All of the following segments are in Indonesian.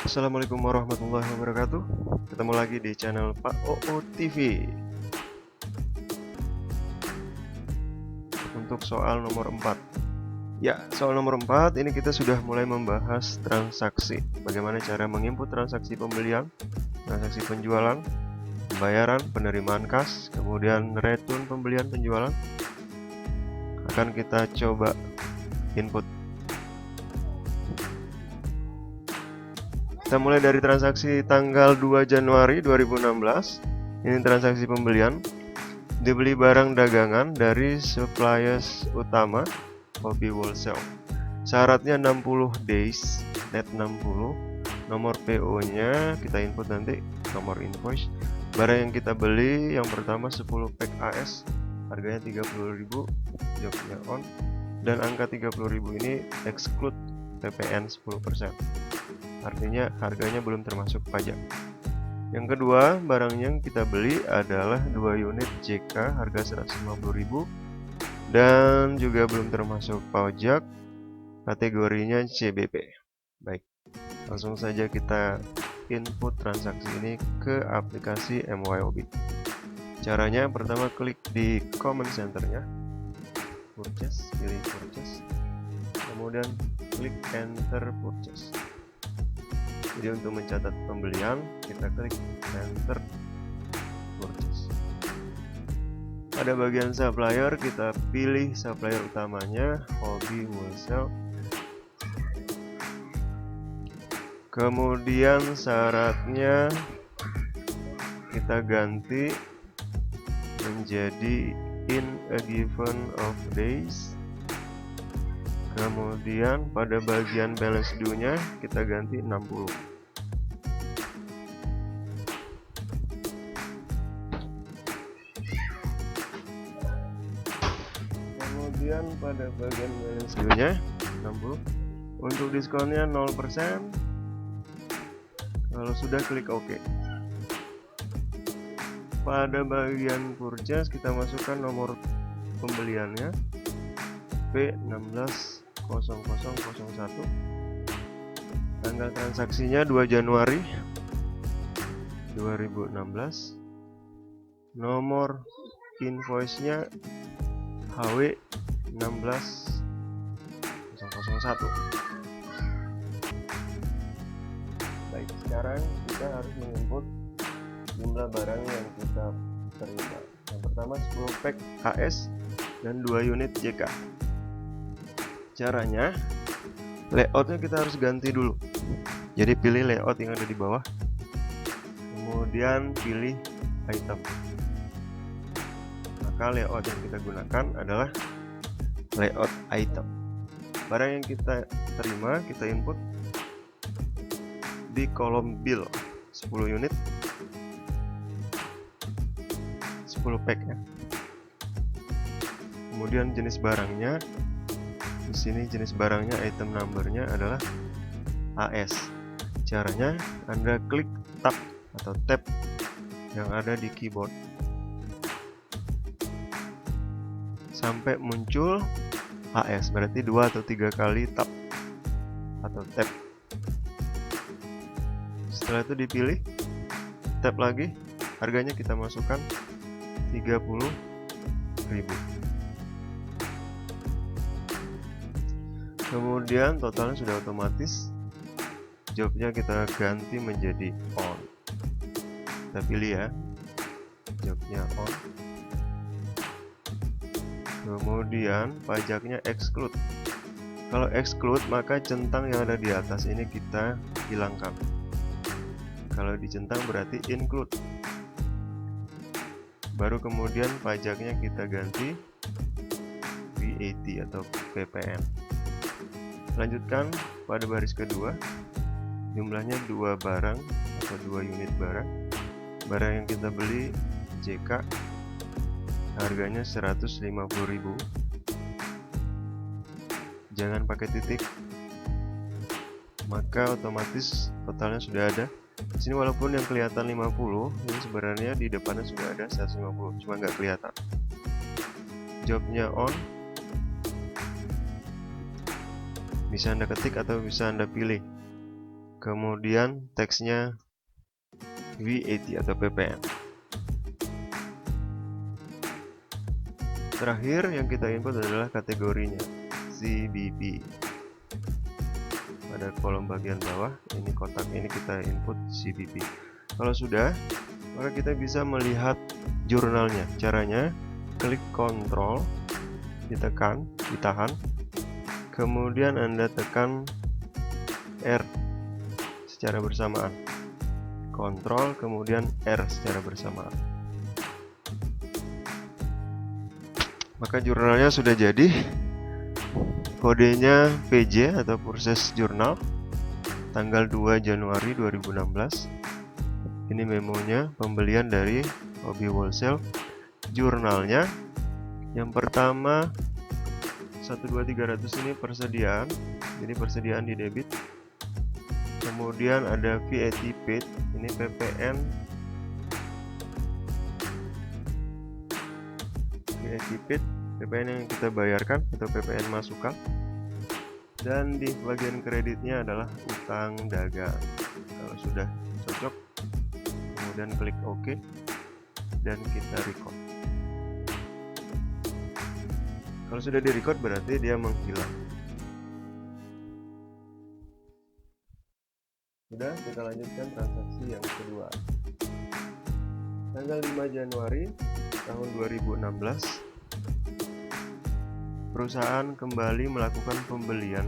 Assalamualaikum warahmatullahi wabarakatuh. Ketemu lagi di channel Pak OO TV. Untuk soal nomor 4. Ya, soal nomor 4 ini kita sudah mulai membahas transaksi. Bagaimana cara menginput transaksi pembelian, transaksi penjualan, pembayaran, penerimaan kas, kemudian return pembelian penjualan. Akan kita coba input. Kita mulai dari transaksi tanggal 2 Januari 2016. Ini transaksi pembelian. Dibeli barang dagangan dari suppliers utama Hobby Wholesale. Syaratnya 60 days, net 60. Nomor PO nya kita input nanti, nomor invoice. Barang yang kita beli yang pertama 10 pack AS, harganya 30.000, jobnya on. Dan angka 30.000 ini exclude PPN 10%. Artinya harganya belum termasuk pajak. Yang kedua, barang yang kita beli adalah 2 unit JK harga 150.000 dan juga belum termasuk pajak, kategorinya CBP. Baik, langsung saja kita input transaksi ini ke aplikasi MYOB. Caranya pertama klik di comment centernya, purchase, pilih purchase, kemudian klik enter purchase. Jadi untuk mencatat pembelian kita klik enter purchase. Pada bagian supplier kita pilih supplier utamanya Hobby Wholesale. Kemudian syaratnya kita ganti menjadi in a given of days. Kemudian pada bagian balance due-nya kita ganti 60. Kemudian pada bagian balance due-nya 60. Untuk diskonnya 0%. Kalau sudah klik OK. Pada bagian purchase kita masukkan nomor pembeliannya P160001. Tanggal transaksinya 2 Januari 2016. Nomor invoice-nya HW 16001. Baik, sekarang kita harus menginput jumlah barang yang kita terima. Yang pertama 10 pack HS dan 2 unit JK. Caranya, layoutnya kita harus ganti dulu. Jadi pilih layout yang ada di bawah, kemudian pilih item. Maka layout yang kita gunakan adalah layout item. Barang yang kita terima kita input di kolom bill 10 unit, 10 pack ya. Kemudian jenis barangnya, di sini jenis barangnya item numbernya adalah AS. Caranya Anda klik tab atau tab yang ada di keyboard sampai muncul AS, berarti 2 atau 3 kali tab atau tab. Setelah itu dipilih, tab lagi, harganya kita masukkan 30.000. Kemudian totalnya sudah otomatis. Jobnya kita ganti menjadi on. Kita pilih ya, jobnya on. Kemudian pajaknya exclude. Kalau exclude maka centang yang ada di atas ini kita hilangkan. Kalau dicentang berarti include. Baru kemudian pajaknya kita ganti VAT atau PPN. Lanjutkan pada baris kedua, jumlahnya 2 barang atau 2 unit barang. Barang yang kita beli JK, harganya 150.000. Jangan pakai titik, maka otomatis totalnya sudah ada. Di sini walaupun yang kelihatan 50, ini sebenarnya di depannya sudah ada 150, cuma nggak kelihatan. Jobnya on. Bisa Anda ketik atau bisa Anda pilih. kemudian teksnya VAT atau PPN. Terakhir yang kita input adalah kategorinya, CBP. Pada kolom bagian bawah, ini kotak ini kita input CBP. Kalau sudah, maka kita bisa melihat jurnalnya. Caranya, klik Ctrl, ditahan, kemudian Anda tekan R secara bersamaan. Ctrl, kemudian R secara bersamaan. Maka jurnalnya sudah jadi. Kodenya PJ atau Purchase Journal, tanggal 2 Januari 2016. Ini memonya pembelian dari Hobby Wholesale. Jurnalnya yang pertama 12300 ini persediaan, jadi persediaan di debit. Kemudian ada VAT paid, ini PPN, VAT paid, PPN yang kita bayarkan atau PPN masukan. Dan di bagian kreditnya adalah utang dagang. Kalau sudah cocok, kemudian klik OK dan kita record. Kalau sudah di record berarti dia menghilang. Sudah, kita lanjutkan transaksi yang kedua. Tanggal 5 Januari tahun 2016, perusahaan kembali melakukan pembelian,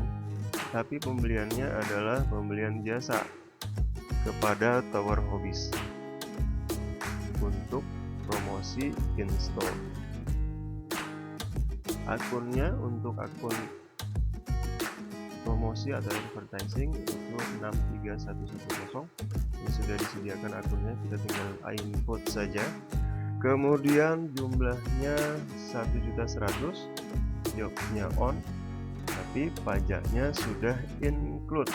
tapi pembeliannya adalah pembelian jasa kepada Tower Hobbies untuk promosi install. Akunnya untuk akun promosi atau advertising itu 63110. Ini sudah disediakan akunnya, kita tinggal input saja. Kemudian jumlahnya 1.100.000, jobnya on, tapi pajaknya sudah include.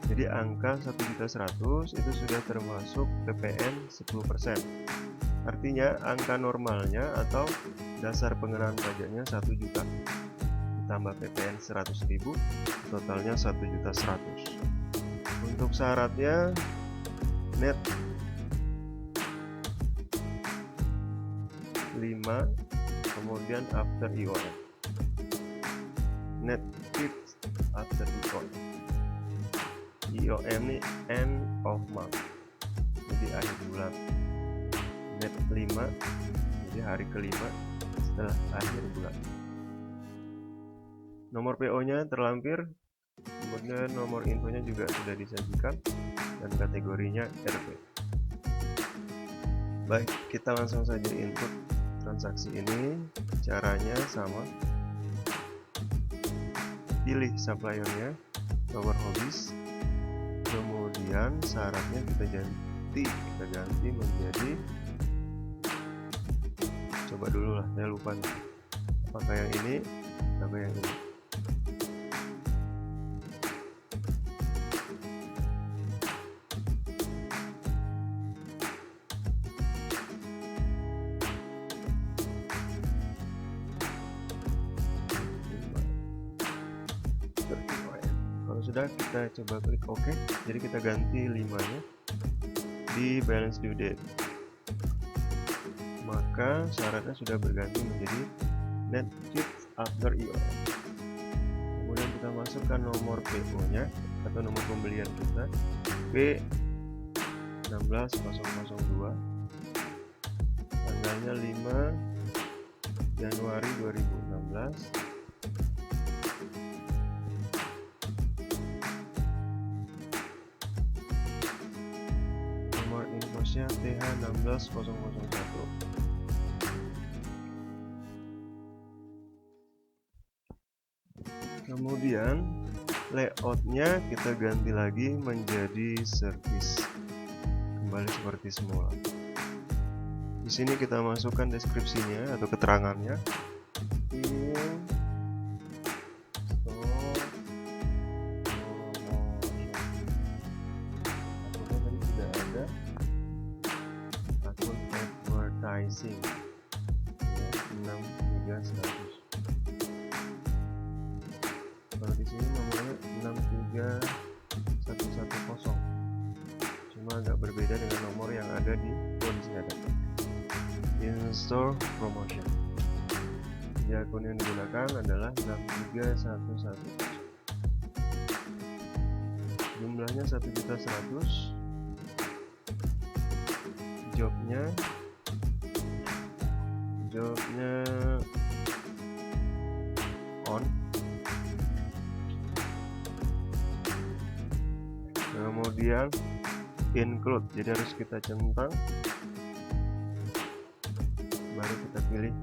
Jadi angka 1.100.000 itu sudah termasuk PPN 10%. Artinya angka normalnya atau dasar pengenaan pajaknya 1 juta. Ditambah PPN 100.000, totalnya 1.100.000. Untuk syaratnya net 5, kemudian after IOM. Net fixed after IOM. IOM ini end of month, jadi akhir bulan. Net 5, jadi hari kelima setelah akhir bulan. Nomor PO nya terlampir, kemudian nomor infonya juga sudah disajikan, dan kategorinya RP. Baik, kita langsung saja input transaksi ini. Caranya sama, pilih suppliernya Tower Hobbies, kemudian syaratnya kita ganti menjadi, coba dulu lah, saya lupa nih, apakah yang ini atau yang ini. Kalau sudah, kita coba klik OK. Jadi kita ganti 5-nya di balance due date. Maka syaratnya sudah berganti menjadi net fixed after IOM. Kemudian kita masukkan nomor PO nya atau nomor pembelian kita, P16002, tanggalnya 5 Januari 2016. Nomor invoice-nya TH16001. Kemudian layoutnya kita ganti lagi menjadi service, kembali seperti semula. Di sini kita masukkan deskripsinya atau keterangannya. Akunnya tadi sudah ada, akun advertising ya, 63100. Kalau di sini nomornya juga di kondisi ada in-store promotion. Jadi akun yang digunakan adalah 63110. Jumlahnya 1.100.000. Jobnya on. Kemudian include, jadi harus kita centang, baru kita pilih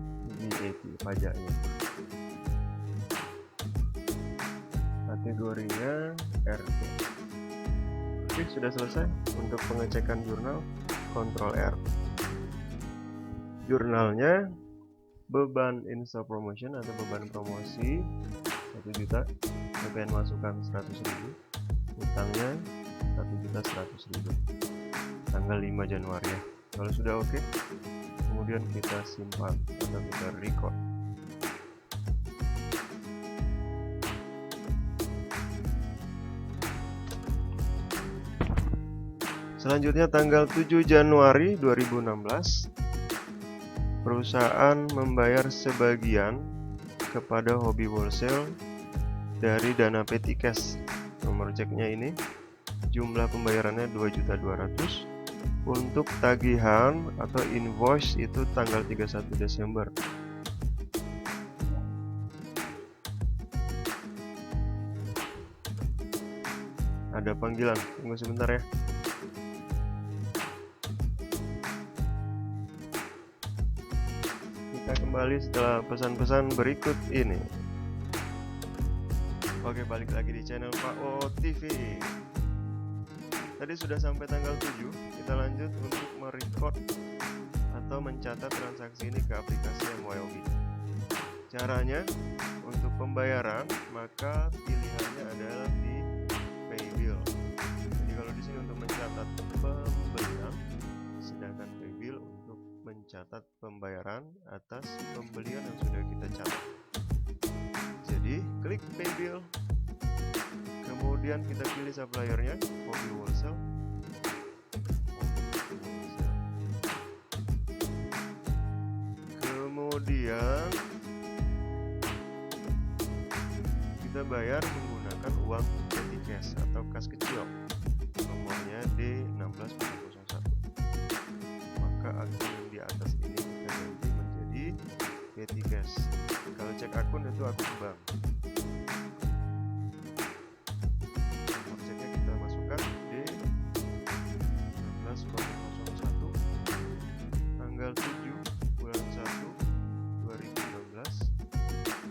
VAT pajaknya. Kategorinya RT. Oke, sudah selesai untuk pengecekan jurnal. Ctrl R. Jurnalnya beban in-store promotion atau beban promosi 1 juta, PPN masukan 100.000, utangnya 1.100.000, tanggal 5 Januari ya. Kalau sudah oke, kemudian kita simpan atau kita record. Selanjutnya tanggal 7 Januari 2016, perusahaan membayar sebagian kepada Hobby Wholesale dari dana petty cash. Nomor ceknya ini, jumlah pembayarannya 2.200.000. Untuk tagihan atau invoice itu tanggal 31 Desember. Ada panggilan, tunggu sebentar ya. Kita kembali setelah pesan-pesan berikut ini. Oke, balik lagi di channel Pak O TV. Tadi sudah sampai tanggal 7. Kita lanjut untuk merecord atau mencatat transaksi ini ke aplikasi MYOB. Caranya untuk pembayaran, maka pilihannya adalah di Paybill. Jadi kalau di sini untuk mencatat pembelian, sedangkan Paybill untuk mencatat pembayaran atas pembelian yang sudah kita catat. Jadi klik Paybill, kemudian kita pilih suppliernya Hobby Wholesale. Kemudian kita bayar menggunakan uang petty cash atau kas kecil, nomornya D16001. Maka akun yang di atas ini kita ganti menjadi petty cash. Kalau cek akun itu akun bank. Nomor ceknya kita masukkan D16001, tanggal 7 bulan 1 2016,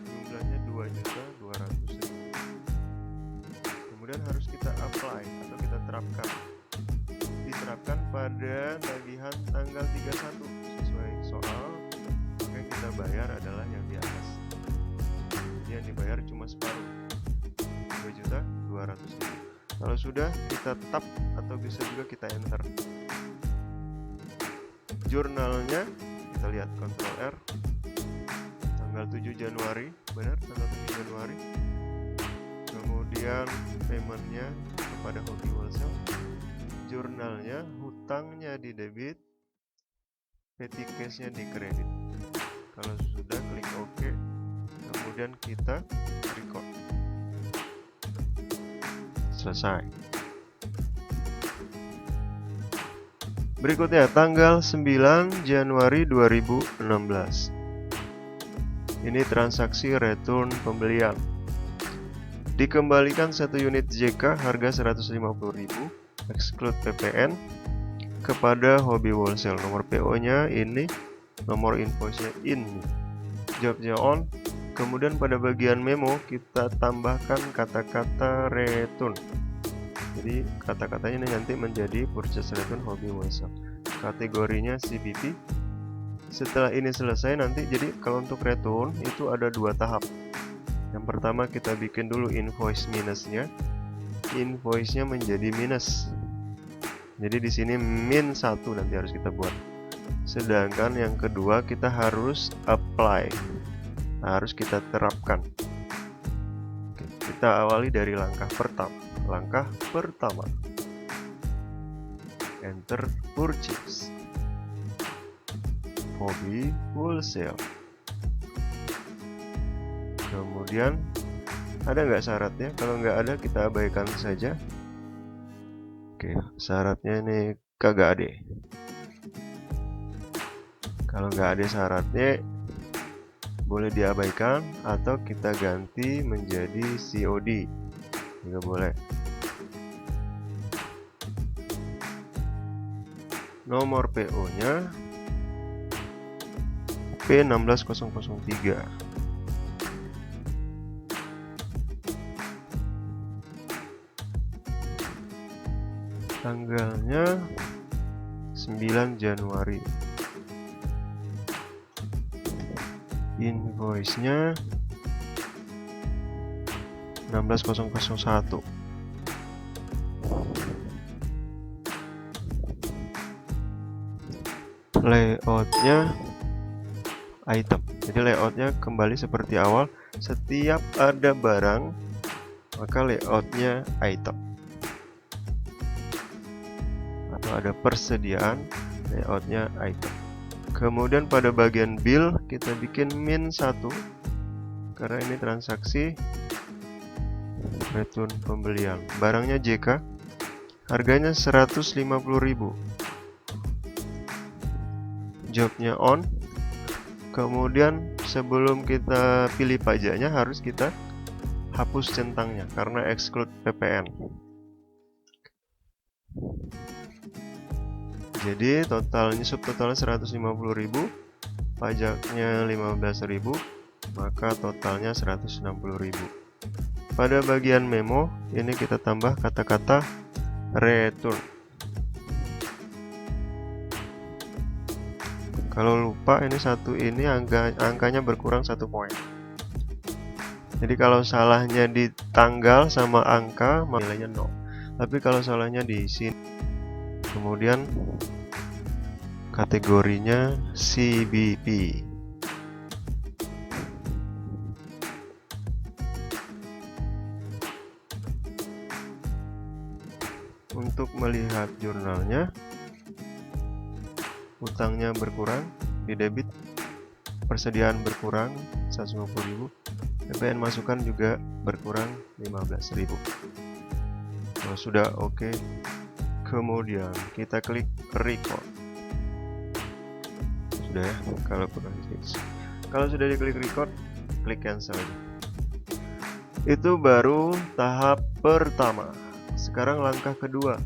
jumlahnya 2.200.000. Kemudian harus kita apply atau kita terapkan. Diterapkan pada tagihan tanggal 31 sesuai soal, maka yang kita bayar adalah yang di atas. Yang dibayar cuma separuh, 2.200.000. Kalau sudah, kita tap atau bisa juga kita enter. Jurnalnya kita lihat, Ctrl R, tanggal 7 Januari, benar tanggal 7 Januari. Kemudian paymentnya kepada Hobby Wholesale, jurnalnya hutangnya di debit, petty cash-nya di kredit. Kalau sudah, klik OK, kemudian kita record. Selesai. Berikutnya tanggal 9 Januari 2016. Ini transaksi return pembelian. Dikembalikan 1 unit JK harga 150.000 exclude PPN kepada Hobby Wholesale. Nomor PO-nya ini, nomor invoice-nya ini. Jobnya on. Kemudian pada bagian memo kita tambahkan kata-kata return. Jadi kata-katanya ini nanti menjadi purchase return Hobby Wholesale. Kategorinya CBP. Setelah ini selesai nanti, jadi kalau untuk return itu ada 2 tahap. Yang pertama kita bikin dulu invoice minusnya. Invoice-nya menjadi minus. Jadi di sini min 1 nanti harus kita buat. Sedangkan yang kedua kita harus apply. Harus kita terapkan. Oke, kita awali dari langkah pertama. Langkah pertama, enter purchase Hobby Wholesale. Kemudian ada nggak syaratnya? Kalau nggak ada kita abaikan saja. Oke, syaratnya ini kagak ada. Kalau nggak ada syaratnya boleh diabaikan atau kita ganti menjadi COD juga boleh. Nomor PO nya P16003. Tanggalnya 9 Januari. Invoice-nya 16001. Layoutnya item. Jadi layoutnya kembali seperti awal. Setiap ada barang maka layoutnya item. Atau ada persediaan, layoutnya item. Kemudian pada bagian bill kita bikin -1 karena ini transaksi return pembelian. Barangnya JK, harganya 150.000. Jobnya on. Kemudian sebelum kita pilih pajaknya harus kita hapus centangnya karena exclude PPN. Jadi totalnya subtotalnya 150.000, pajaknya 15.000, maka totalnya 160.000. Pada bagian memo ini kita tambah kata-kata return. Kalau lupa ini satu ini angkanya berkurang 1 poin. Jadi kalau salahnya di tanggal sama angka nilainya 0. Tapi kalau salahnya di sini, kemudian kategorinya CBP. Untuk melihat jurnalnya, utangnya berkurang, di debit persediaan berkurang 150.000, PPN masukan juga berkurang 15.000. Kalau sudah oke, kemudian kita klik record. Sudah ya, kalau sudah diklik record, klik cancel aja. Itu baru tahap pertama. Sekarang langkah kedua.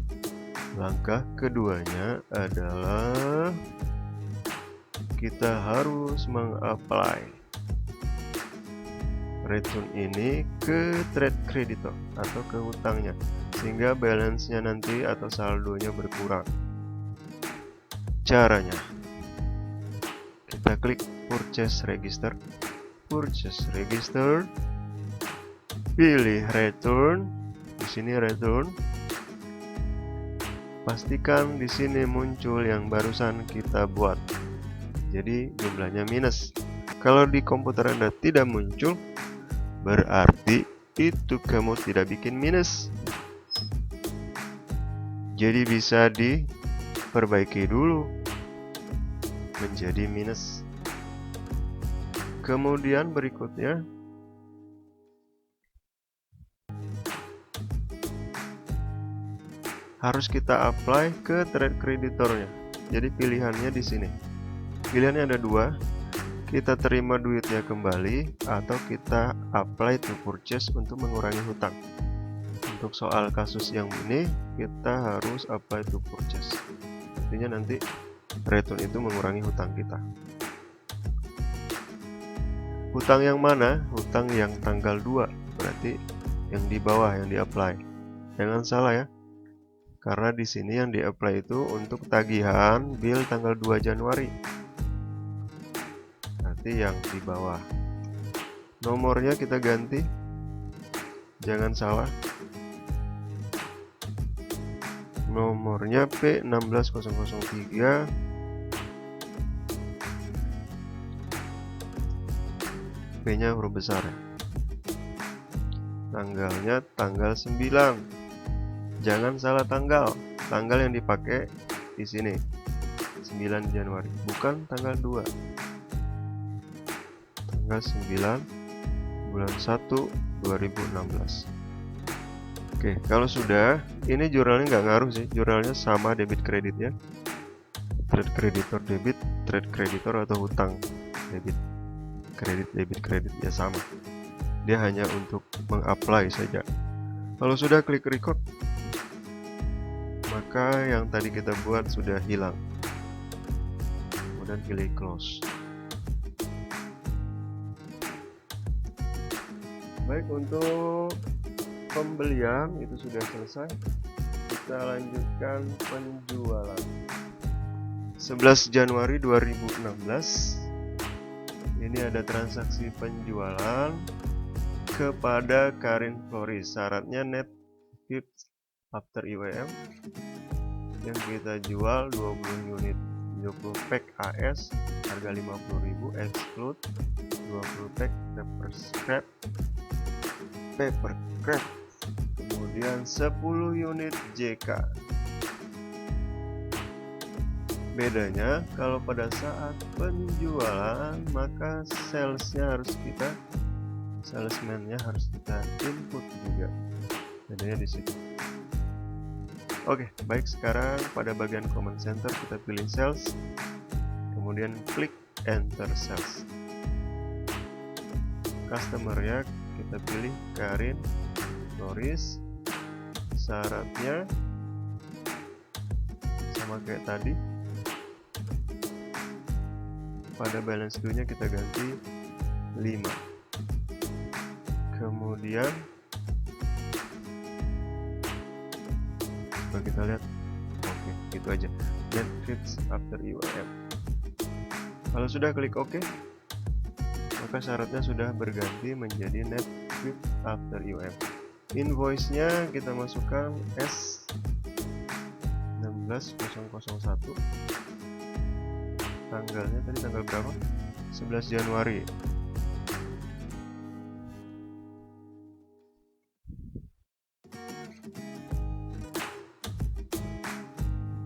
Langkah keduanya adalah kita harus mengapply return ini ke trade creditor atau ke hutangnya, sehingga balance-nya nanti atau saldonya berkurang. Caranya, kita klik purchase register, pilih return, di sini return. Pastikan di sini muncul yang barusan kita buat. Jadi jumlahnya minus. Kalau di komputer Anda tidak muncul, berarti itu kamu tidak bikin minus. Jadi bisa diperbaiki dulu menjadi minus. Kemudian berikutnya harus kita apply ke trade creditornya. Jadi pilihannya di sini. Pilihannya ada dua. Kita terima duitnya kembali atau kita apply to purchase untuk mengurangi hutang. Untuk soal kasus yang ini kita harus apply to purchase. Artinya nanti return itu mengurangi hutang kita. Hutang yang mana? Hutang yang tanggal 2. Berarti yang di bawah yang di-apply. Jangan salah ya. Karena di sini yang di-apply itu untuk tagihan bill tanggal 2 Januari. Nanti yang di bawah. Nomornya kita ganti. Jangan salah. Nomornya P16003. P-nya huruf besar ya. Tanggalnya tanggal 9. Jangan salah tanggal. Tanggal yang dipakai di sini 9 Januari, bukan tanggal 2. Tanggal 9 bulan 1 2016. Oke, kalau sudah, ini jurnalnya nggak ngaruh sih, jurnalnya sama debit kreditnya. Trade kreditor debit, trade kreditor atau hutang debit kredit ya sama. Dia hanya untuk mengapply saja. Kalau sudah klik record, maka yang tadi kita buat sudah hilang. Kemudian pilih close. Baik, untuk pembelian itu sudah selesai. Kita lanjutkan penjualan. 11 Januari 2016. Ini ada transaksi penjualan kepada Karin Floris. Syaratnya net fifth after IWM. Yang kita jual 20 unit 20 pack AS harga 50.000 exclude 20 pack paper scrap. Kemudian 10 unit JK. Bedanya kalau pada saat penjualan maka salesman-nya harus kita input juga. Bedanya di situ. Oke, baik, sekarang pada bagian command center kita pilih sales. Kemudian klik enter sales. Customer ya kita pilih Karin Floris. Syaratnya sama kayak tadi. Pada balance due-nya kita ganti 5. Kemudian coba kita lihat. Oke, gitu aja. Net fifth after IWM. Kalau sudah klik OK, maka syaratnya sudah berganti menjadi net fifth after IWM. Invoice-nya kita masukkan S16001. Tanggalnya tadi tanggal berapa? 11 Januari.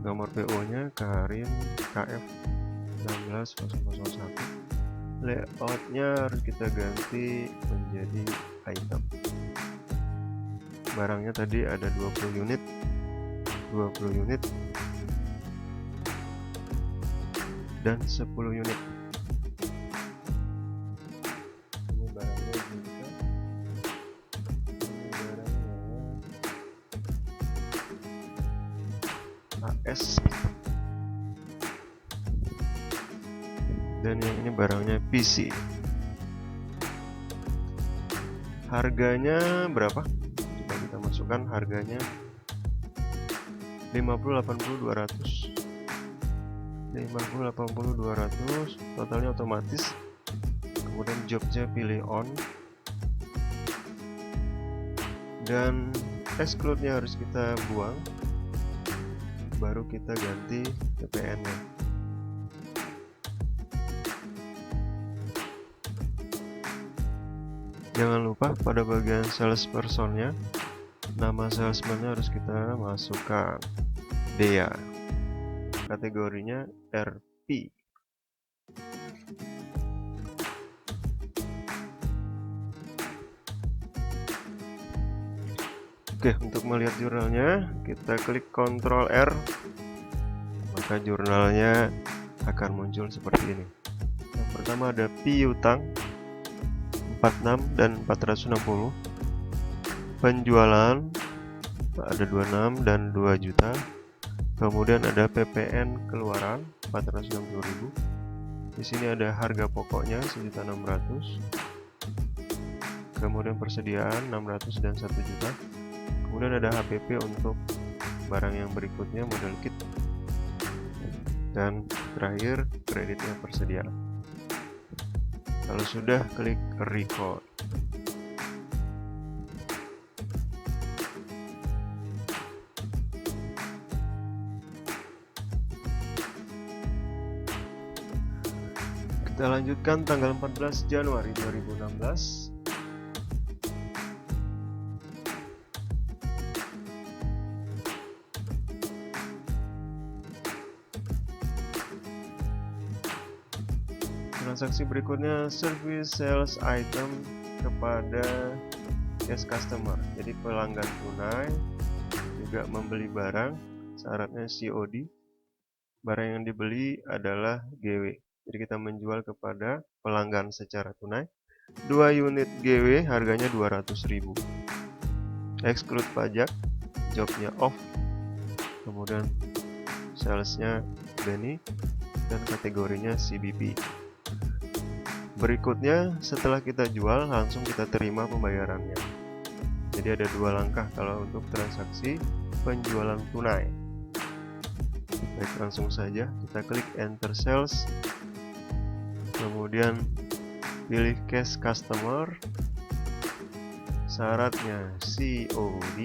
Nomor PO-nya Karin KF 16001. Layout-nya harus kita ganti menjadi item. Barangnya tadi ada 20 unit dan 10 unit. Ini barangnya juga. Ini barangnya AS. Dan yang ini barangnya PC. Harganya berapa? Coba kita masukkan harganya 50, 80, 200. 50, 80, 200, totalnya otomatis. Kemudian jobnya pilih on, dan exclude-nya harus kita buang, baru kita ganti PPN-nya. Jangan lupa pada bagian salesperson-nya, nama salesman-nya harus kita masukkan Dea. Kategorinya RP. Oke, untuk melihat jurnalnya kita klik Ctrl R, maka jurnalnya akan muncul seperti ini. Yang pertama ada piutang 46 dan 460. Penjualan ada 26 dan 2 juta. Kemudian ada PPN keluaran 460.000. Di sini ada harga pokoknya 1.600. Kemudian persediaan 600 dan 1 juta. Kemudian ada HPP untuk barang yang berikutnya model kit. Dan terakhir kreditnya persediaan. Kalau sudah klik record. Kita lanjutkan tanggal 14 Januari 2016. Transaksi berikutnya service sales item kepada cash customer. Jadi pelanggan tunai juga membeli barang, syaratnya COD. Barang yang dibeli adalah GW. Jadi kita menjual kepada pelanggan secara tunai. 2 unit GW harganya 200.000. Exclude pajak, jobnya off. Kemudian salesnya Benny dan kategorinya CBP. Berikutnya setelah kita jual langsung kita terima pembayarannya. Jadi ada 2 langkah kalau untuk transaksi penjualan tunai. Baik, langsung saja kita klik enter sales, kemudian pilih cash customer, syaratnya COD,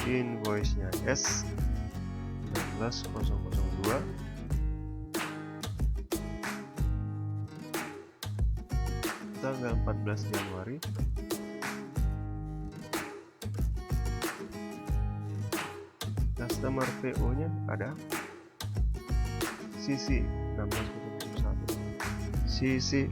invoice-nya S19002, tanggal 14 Januari. Customer PO-nya ada CC 16001, CC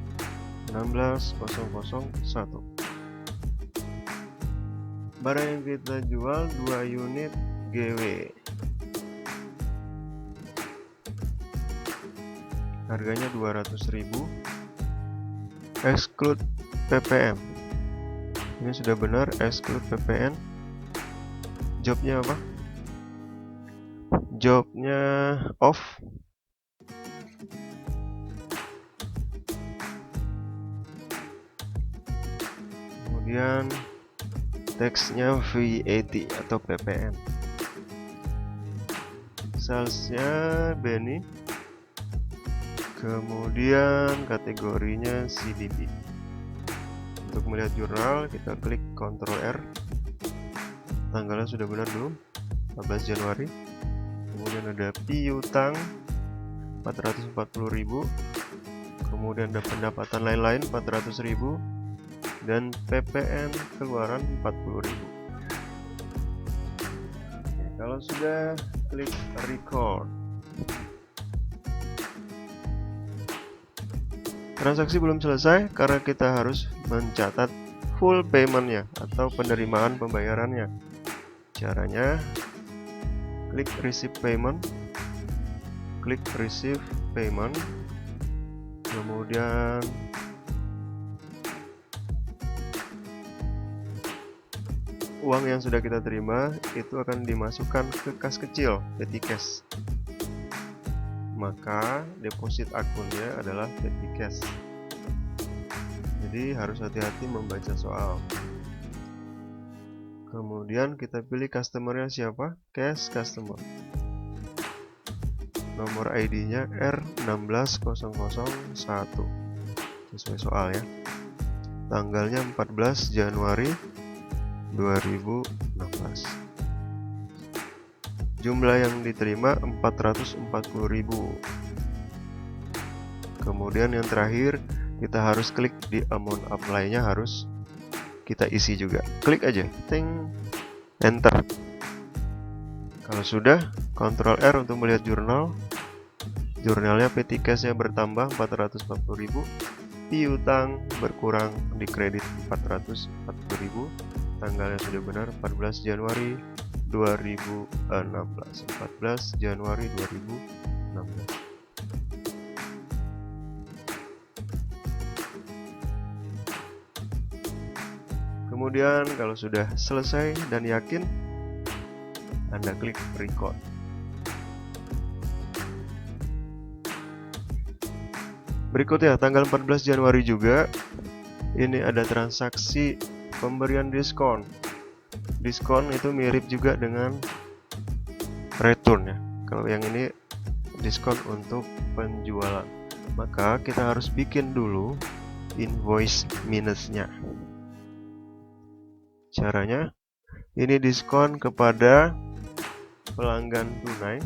16001. Barang yang kita jual 2 unit GW, harganya 200.000, exclude PPN. Ini sudah benar, exclude PPN. Jobnya apa? Jobnya off. Kemudian teksnya VAT atau PPN. Salesnya Benny. Kemudian kategorinya CDP. Untuk melihat jurnal kita klik Ctrl R. Tanggalnya sudah benar belum? 14 Januari. Kemudian ada piutang 440.000, kemudian ada pendapatan lain-lain 400.000, dan PPN keluaran 40.000. Kalau sudah, klik record. Transaksi belum selesai karena kita harus mencatat full payment-nya atau penerimaan pembayarannya. Caranya klik receive payment, klik receive payment, kemudian uang yang sudah kita terima itu akan dimasukkan ke kas kecil, petty cash. Maka deposit akunnya adalah petty cash. Jadi harus hati-hati membaca soal. Kemudian kita pilih customernya siapa? Cash customer. Nomor ID-nya R16001 sesuai soal ya. Tanggalnya 14 Januari 2016. Jumlah yang diterima 440.000. Kemudian yang terakhir kita harus klik di amount apply-nya, harus kita isi juga. Klik aja, ting, enter. Kalau sudah, Ctrl R untuk melihat jurnal. Jurnalnya petty cash-nya bertambah 440.000, piutang berkurang di kredit 440.000. Tanggalnya sudah benar, 14 Januari 2016. 14 Januari 2016. Kemudian kalau sudah selesai dan yakin, Anda klik record. Berikutnya tanggal 14 Januari juga, ini ada transaksi pemberian diskon. Diskon itu mirip juga dengan return ya. Kalau yang ini diskon untuk penjualan, maka kita harus bikin dulu invoice minusnya. Caranya, ini diskon kepada pelanggan tunai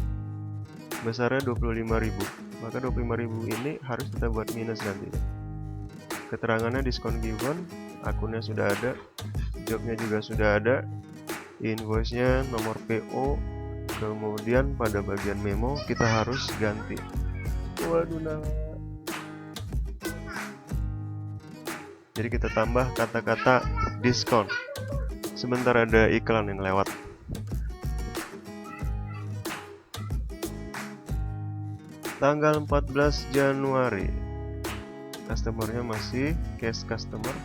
besarnya 25.000. Maka 25.000 ini harus kita buat minus nanti. Keterangannya diskon given, akunnya sudah ada, jobnya juga sudah ada, invoice-nya, nomor PO, kemudian pada bagian memo kita harus ganti Waduh nah. Jadi kita tambah kata-kata diskon. Sebentar ada iklan yang lewat. Tanggal 14 Januari. Customernya masih cash customer.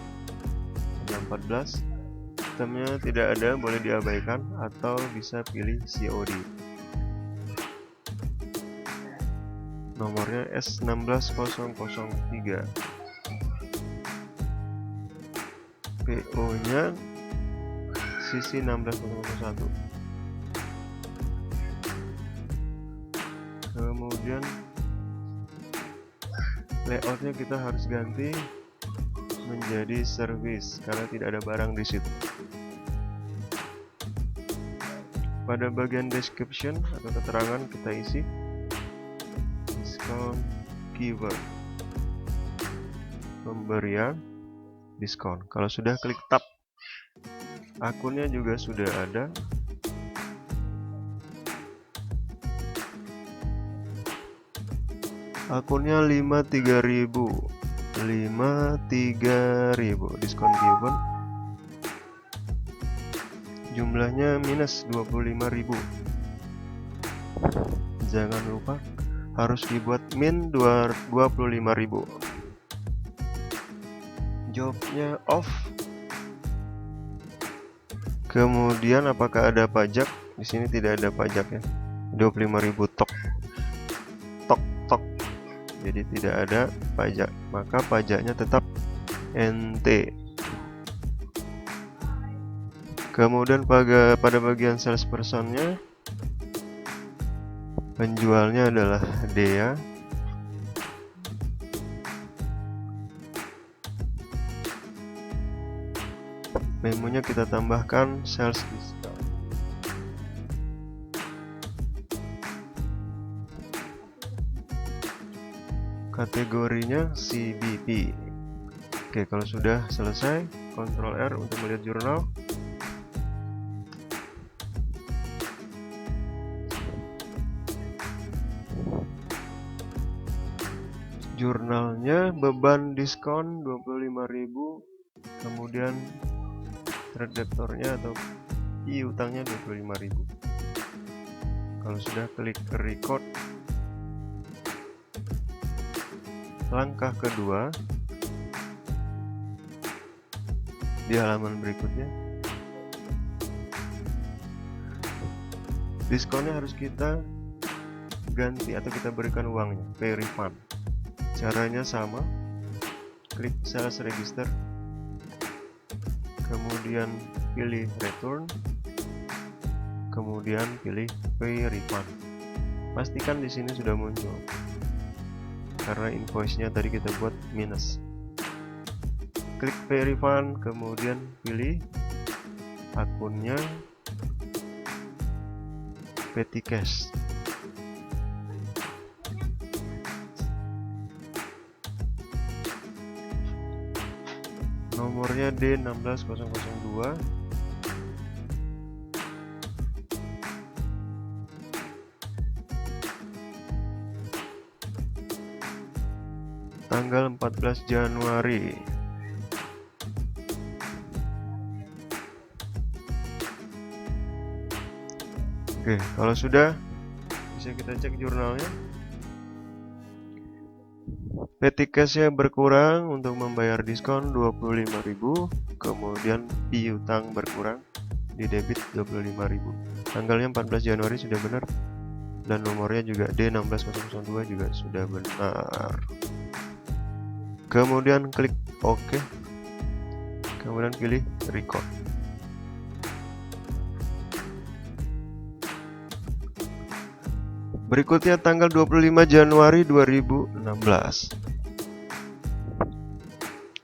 Tanggal 14. Sistemnya tidak ada, boleh diabaikan atau bisa pilih COD. Nomornya S16003. PO nya sisi 16001. Kemudian layoutnya kita harus ganti menjadi service karena tidak ada barang di situ. Pada bagian description atau keterangan kita isi diskon keyword, pemberian diskon. Kalau sudah klik tab, akunnya juga sudah ada. Akunnya 53.000, 53.000 diskon keyword. Jumlahnya minus 25.000. Jangan lupa harus dibuat min 25.000. Jobnya off. Kemudian apakah ada pajak? Di sini tidak ada pajak ya. 25.000 tok. Jadi tidak ada pajak. Maka pajaknya tetap NT. Kemudian pada bagian salespersonnya, penjualnya adalah Dea. Memonya kita tambahkan sales discount. Kategorinya CBP. Oke, kalau sudah selesai, Ctrl R untuk melihat jurnal. Jurnalnya beban diskon 25.000, kemudian redaktornya atau piutangnya 25.000. Kalau sudah klik record, langkah kedua di halaman berikutnya, diskonnya harus kita ganti atau kita berikan uangnya, pay refund. Caranya sama, klik sales register, kemudian pilih return, kemudian pilih pay refund. Pastikan di sini sudah muncul karena invoice-nya tadi kita buat minus. Klik pay refund, kemudian pilih akunnya petty cash. Nomornya D16002. Tanggal 14 Januari. Oke, kalau sudah bisa kita cek jurnalnya. Petty cash-nya berkurang untuk membayar diskon 25.000, kemudian piutang berkurang di debit 25.000. Tanggalnya 14 Januari sudah benar dan nomornya juga D16002 juga sudah benar. Kemudian klik OK, kemudian pilih record. Berikutnya tanggal 25 Januari 2016.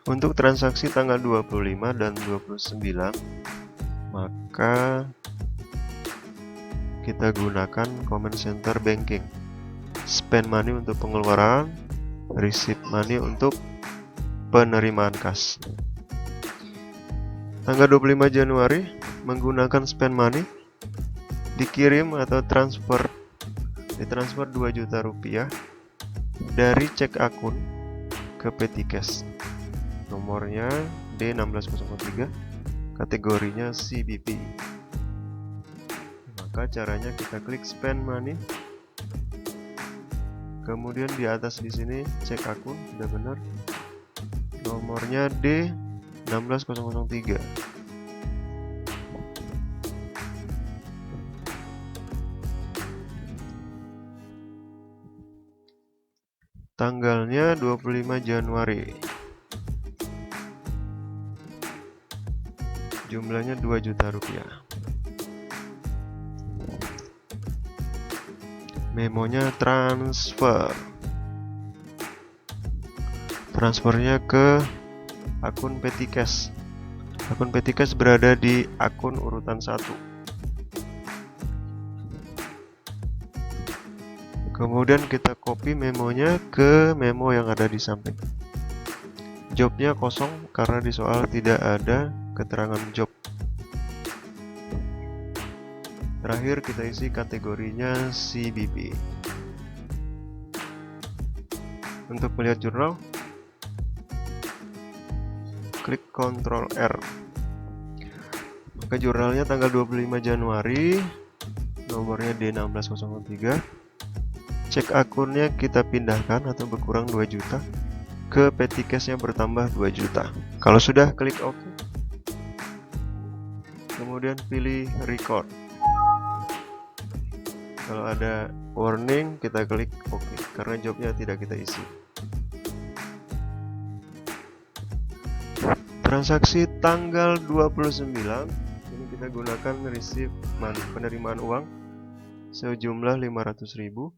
Untuk transaksi tanggal 25 dan 29, maka kita gunakan Command Center Banking. Spend money untuk pengeluaran, receive money untuk penerimaan kas. Tanggal 25 Januari menggunakan spend money, dikirim atau ditransfer 2 juta rupiah dari cek akun ke petty cash. Nomornya D16003, kategorinya CBP. Maka caranya kita klik spend money. Kemudian di atas di sini cek akun sudah benar. Nomornya D16003. Tanggalnya 25 Januari. Jumlahnya 2 juta rupiah. Memonya transfer. Transfernya ke akun petty cash. Akun petty cash berada di akun urutan 1. Kemudian kita copy memonya ke memo yang ada di samping. Jobnya kosong karena di soal tidak ada keterangan job. Terakhir kita isi kategorinya CBP. Untuk melihat jurnal, klik Ctrl R. Maka jurnalnya tanggal 25 Januari, nomornya D16003. Cek akunnya kita pindahkan atau berkurang 2 juta ke petty cash yang bertambah 2 juta. Kalau sudah, klik OK. Kemudian pilih record. Kalau ada warning, kita klik OK karena jobnya tidak kita isi. Transaksi tanggal 29 ini kita gunakan receive money, penerimaan uang sejumlah 500.000.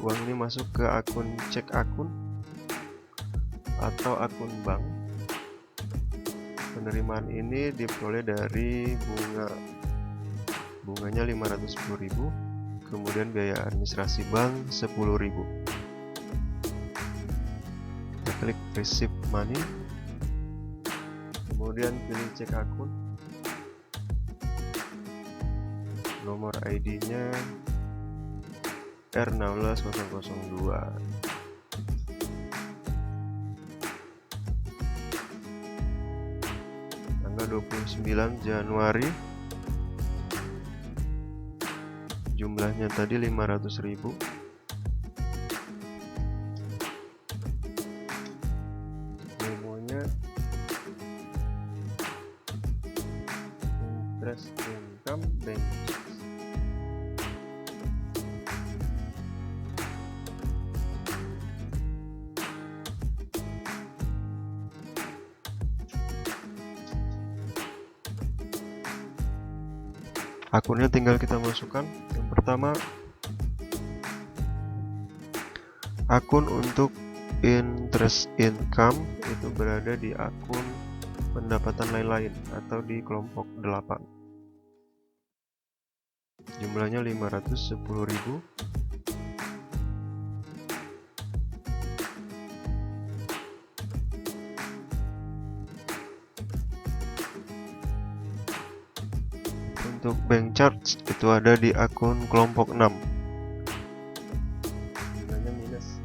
Uang ini masuk ke akun cek akun atau akun bank. Penerimaan ini diperoleh dari bunganya 510.000, kemudian biaya administrasi bank 10.000. Kita klik receive money, kemudian pilih cek akun, nomor ID-nya R16002. Tanggal 29 Januari. Jumlahnya tadi 500.000. Memonya interest income bank. Akunnya tinggal kita masukkan. Yang pertama, akun untuk interest income itu berada di akun pendapatan lain-lain atau di kelompok 8. Jumlahnya 510.000. Untuk bank charge itu ada di akun kelompok 6. Jumlahnya minus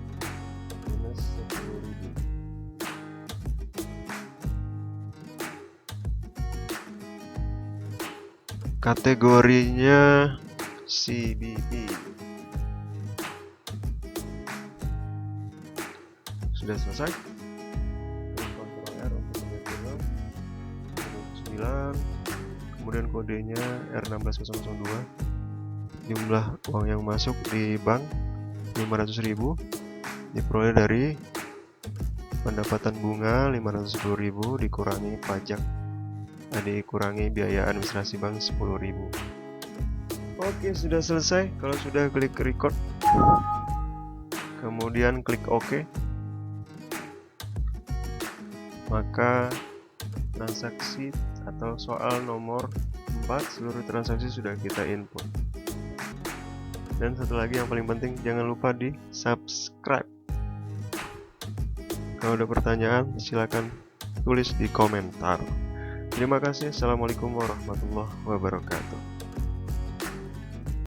10.000. Kategorinya CBP. Sudah selesai. Ctrl R untuk melihat 9. Kemudian kodenya R16002. Jumlah uang yang masuk di bank 500.000, diperoleh dari pendapatan bunga 510.000 dikurangi pajak, dikurangi biaya administrasi bank 10.000. Oke, sudah selesai. Kalau sudah, klik record, kemudian klik OK, maka transaksi atau soal nomor 4 seluruh transaksi sudah kita input. Dan satu lagi yang paling penting, jangan lupa di subscribe. Kalau ada pertanyaan, silakan tulis di komentar. Terima kasih. Assalamualaikum warahmatullahi wabarakatuh.